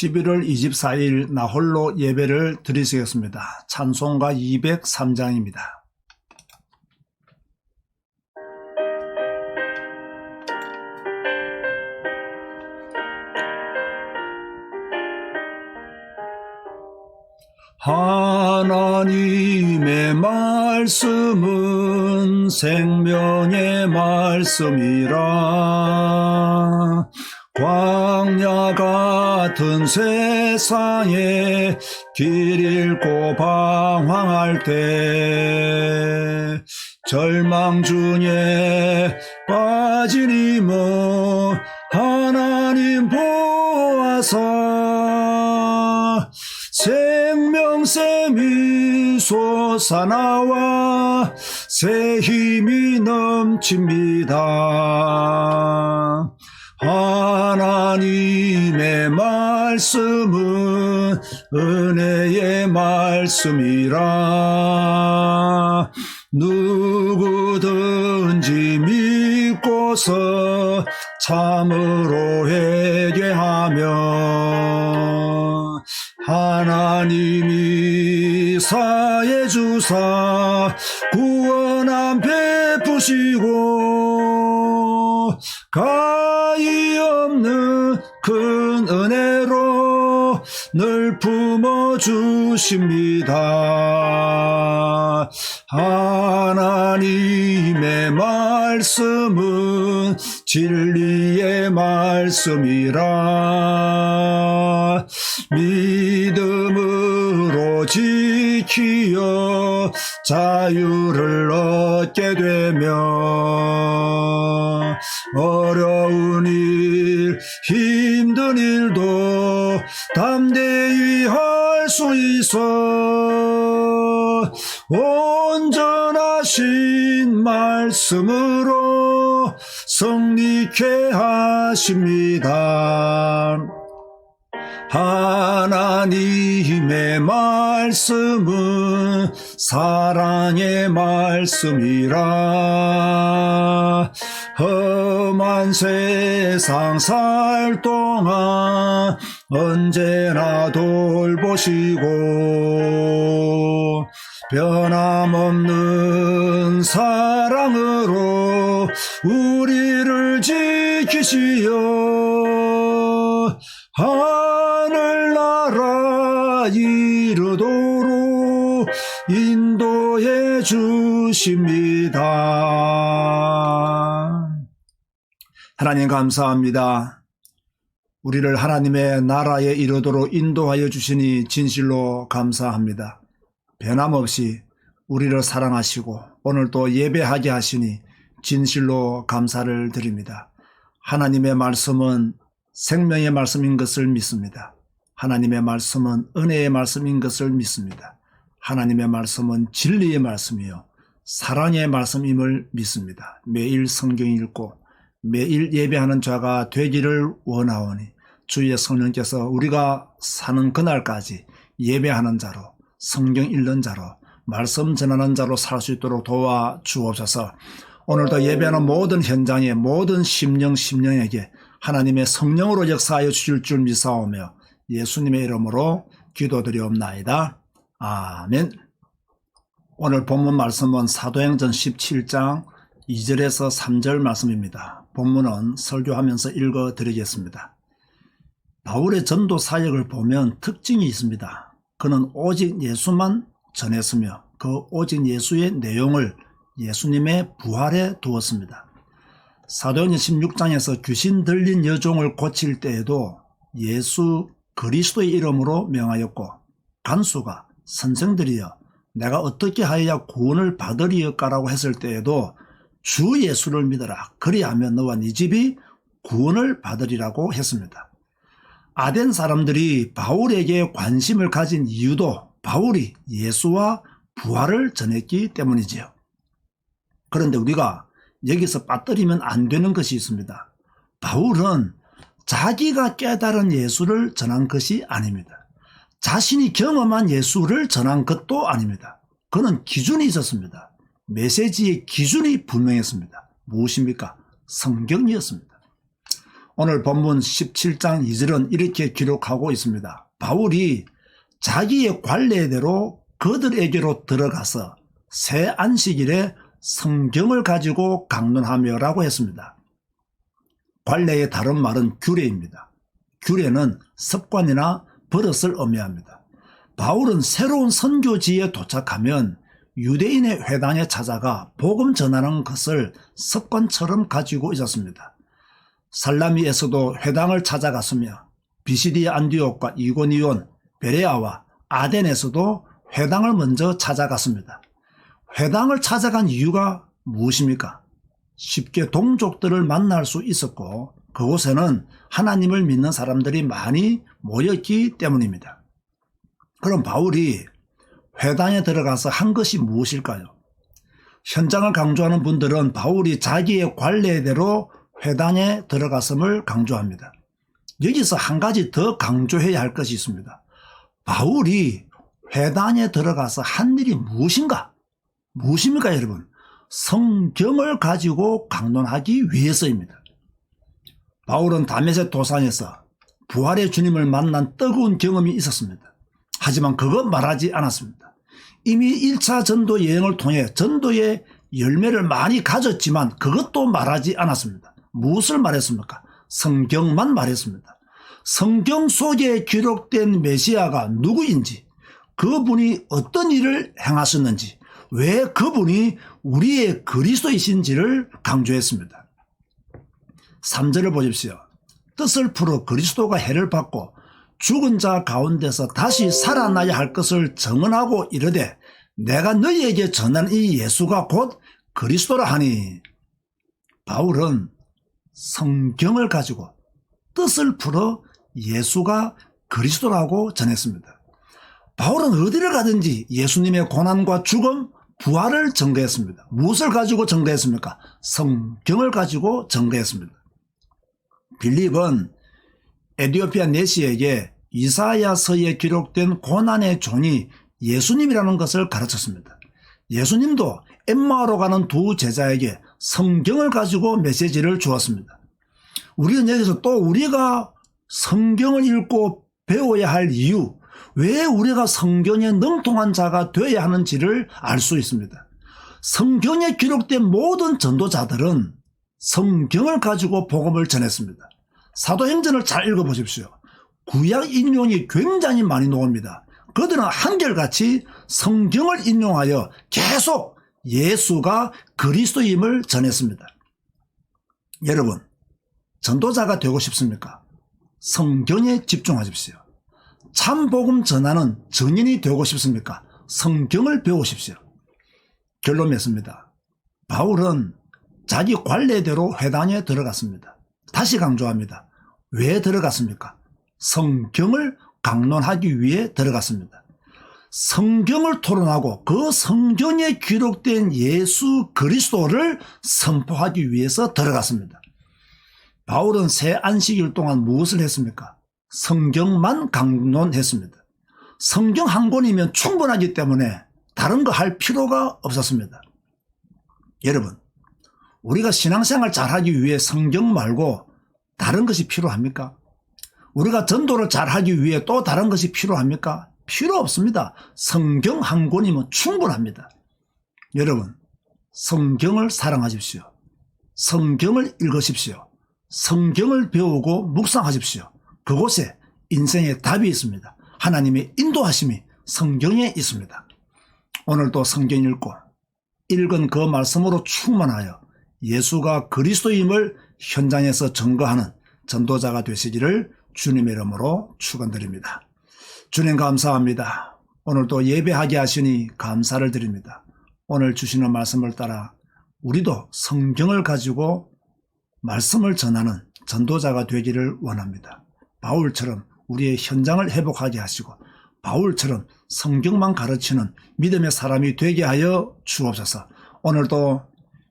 11월 24일 나홀로 예배를 드리시겠습니다. 찬송가 203장입니다. 하나님의 말씀은 생명의 말씀이라. 광야 같은 세상에 길 잃고 방황할 때 절망 중에 빠진 힘은 하나님 보아사 생명샘이 솟아나와 새 힘이 넘칩니다. 하나님의 말씀은 은혜의 말씀이라. 누구든지 믿고서 참으로 회개하며 하나님이 사해 주사 구원함 베푸시고 가히 없는 큰 은혜로 늘 품어주십니다. 하나님의 말씀은 진리의 말씀이라. 믿음으로 지키어 자유를 얻게 되며 어려운 일 힘든 일도 담대히 할 수 있어 온전하신 말씀으로 성리케 하십니다. 하나님의 말씀은 사랑의 말씀이라. 험한 세상 살 동안 언제나 돌보시고 변함없는 사랑으로 우리를 지키시어 하늘나라 이르도록 인도해 주십니다. 하나님 감사합니다. 우리를 하나님의 나라에 이르도록 인도하여 주시니 진실로 감사합니다. 변함없이 우리를 사랑하시고 오늘 또 예배하게 하시니 진실로 감사를 드립니다. 하나님의 말씀은 생명의 말씀인 것을 믿습니다. 하나님의 말씀은 은혜의 말씀인 것을 믿습니다. 하나님의 말씀은 진리의 말씀이요 사랑의 말씀임을 믿습니다. 매일 성경 읽고 매일 예배하는 자가 되기를 원하오니 주의 성령께서 우리가 사는 그날까지 예배하는 자로 성경 읽는 자로 말씀 전하는 자로 살 수 있도록 도와주옵소서. 오늘도 예배하는 모든 현장에 모든 심령에게 하나님의 성령으로 역사하여 주실 줄 믿사오며 예수님의 이름으로 기도드리옵나이다. 아멘. 오늘 본문 말씀은 사도행전 17장 2절에서 3절 말씀입니다. 본문은 설교하면서 읽어드리겠습니다. 바울의 전도 사역을 보면 특징이 있습니다. 그는 오직 예수만 전했으며 그 오직 예수의 내용을 예수님의 부활에 두었습니다. 사도행전 16장에서 귀신 들린 여종을 고칠 때에도 예수 그리스도의 이름으로 명하였고 간수가 선생들이여 내가 어떻게 하여야 구원을 받으리까라고 했을 때에도 주 예수를 믿어라 그리하면 너와 네 집이 구원을 받으리라고 했습니다. 아덴 사람들이 바울에게 관심을 가진 이유도 바울이 예수와 부활을 전했기 때문이지요. 그런데 우리가 여기서 빠뜨리면 안 되는 것이 있습니다. 바울은 자기가 깨달은 예수를 전한 것이 아닙니다. 자신이 경험한 예수를 전한 것도 아닙니다. 그는 기준이 있었습니다. 메시지의 기준이 분명했습니다. 무엇입니까? 성경이었습니다. 오늘 본문 17장 2절은 이렇게 기록하고 있습니다. 바울이 자기의 관례대로 그들에게로 들어가서 새 안식일에 성경을 가지고 강론하며 라고 했습니다. 관례의 다른 말은 규례입니다. 규례는 습관이나 버릇을 의미합니다. 바울은 새로운 선교지에 도착하면 유대인의 회당에 찾아가 복음 전하는 것을 습관처럼 가지고 있었습니다. 살라미에서도 회당을 찾아갔으며 비시디아 안디옥과 이고니온, 베레아와 아덴에서도 회당을 먼저 찾아갔습니다. 회당을 찾아간 이유가 무엇입니까? 쉽게 동족들을 만날 수 있었고 그곳에는 하나님을 믿는 사람들이 많이 모였기 때문입니다. 그럼 바울이 회당에 들어가서 한 것이 무엇일까요? 현장을 강조하는 분들은 바울이 자기의 관례대로 회당에 들어갔음을 강조합니다. 여기서 한 가지 더 강조해야 할 것이 있습니다. 바울이 회당에 들어가서 한 일이 무엇인가? 무엇입니까, 여러분? 성경을 가지고 강론하기 위해서입니다. 바울은 다메섹 도상에서 부활의 주님을 만난 뜨거운 경험이 있었습니다. 하지만 그것 말하지 않았습니다. 이미 1차 전도 여행을 통해 전도의 열매를 많이 가졌지만 그것도 말하지 않았습니다. 무엇을 말했습니까? 성경만 말했습니다. 성경 속에 기록된 메시아가 누구인지, 그분이 어떤 일을 행하셨는지, 왜 그분이 우리의 그리스도이신지를 강조했습니다. 3절을 보십시오. 뜻을 풀어 그리스도가 해를 받고 죽은 자 가운데서 다시 살아나야 할 것을 증언하고 이르되 내가 너희에게 전한 이 예수가 곧 그리스도라 하니. 바울은 성경을 가지고 뜻을 풀어 예수가 그리스도라고 전했습니다. 바울은 어디를 가든지 예수님의 고난과 죽음, 부활을 증거했습니다. 무엇을 가지고 증거했습니까? 성경을 가지고 증거했습니다. 빌립은 에티오피아 내시에게 이사야서에 기록된 고난의 종이 예수님이라는 것을 가르쳤습니다. 예수님도 엠마오로 가는 두 제자에게 성경을 가지고 메시지를 주었습니다. 우리는 여기서 또 우리가 성경을 읽고 배워야 할 이유, 왜 우리가 성경에 능통한 자가 되어야 하는지를 알 수 있습니다. 성경에 기록된 모든 전도자들은 성경을 가지고 복음을 전했습니다. 사도행전을 잘 읽어보십시오. 구약 인용이 굉장히 많이 나옵니다. 그들은 한결같이 성경을 인용하여 계속 예수가 그리스도임을 전했습니다. 여러분, 전도자가 되고 싶습니까? 성경에 집중하십시오. 참 복음 전하는 증인이 되고 싶습니까? 성경을 배우십시오. 결론 맺습니다. 바울은 자기 관례대로 회당에 들어갔습니다. 다시 강조합니다. 왜 들어갔습니까? 성경을 강론하기 위해 들어갔습니다. 성경을 토론하고 그 성경에 기록된 예수 그리스도를 선포하기 위해서 들어갔습니다. 바울은 새 안식일 동안 무엇을 했습니까? 성경만 강론했습니다. 성경 한 권이면 충분하기 때문에 다른 거 할 필요가 없었습니다. 여러분, 우리가 신앙생활 잘하기 위해 성경 말고 다른 것이 필요합니까? 우리가 전도를 잘하기 위해 또 다른 것이 필요합니까? 필요 없습니다. 성경 한 권이면 충분합니다. 여러분, 성경을 사랑하십시오. 성경을 읽으십시오. 성경을 배우고 묵상하십시오. 그곳에 인생의 답이 있습니다. 하나님의 인도하심이 성경에 있습니다. 오늘도 성경 읽고 읽은 그 말씀으로 충만하여 예수가 그리스도임을 현장에서 증거하는 전도자가 되시기를 주님의 이름으로 축원드립니다. 주님 감사합니다. 오늘도 예배하게 하시니 감사를 드립니다. 오늘 주시는 말씀을 따라 우리도 성경을 가지고 말씀을 전하는 전도자가 되기를 원합니다. 바울처럼 우리의 현장을 회복하게 하시고 바울처럼 성경만 가르치는 믿음의 사람이 되게 하여 주옵소서. 오늘도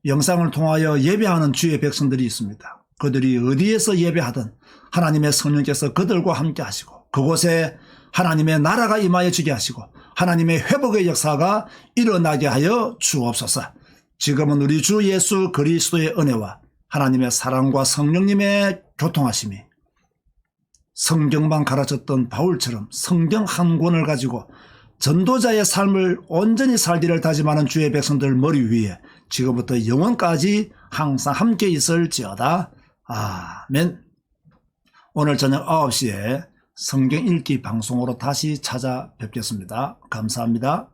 영상을 통하여 예배하는 주의 백성들이 있습니다. 그들이 어디에서 예배하든 하나님의 성령께서 그들과 함께 하시고 그곳에 하나님의 나라가 임하여 주게 하시고 하나님의 회복의 역사가 일어나게 하여 주옵소서. 지금은 우리 주 예수 그리스도의 은혜와 하나님의 사랑과 성령님의 교통하심이 성경만 가르쳤던 바울처럼 성경 한 권을 가지고 전도자의 삶을 온전히 살기를 다짐하는 주의 백성들 머리 위에 지금부터 영원까지 항상 함께 있을지어다. 아멘. 오늘 저녁 9시에 성경 읽기 방송으로 다시 찾아뵙겠습니다. 감사합니다.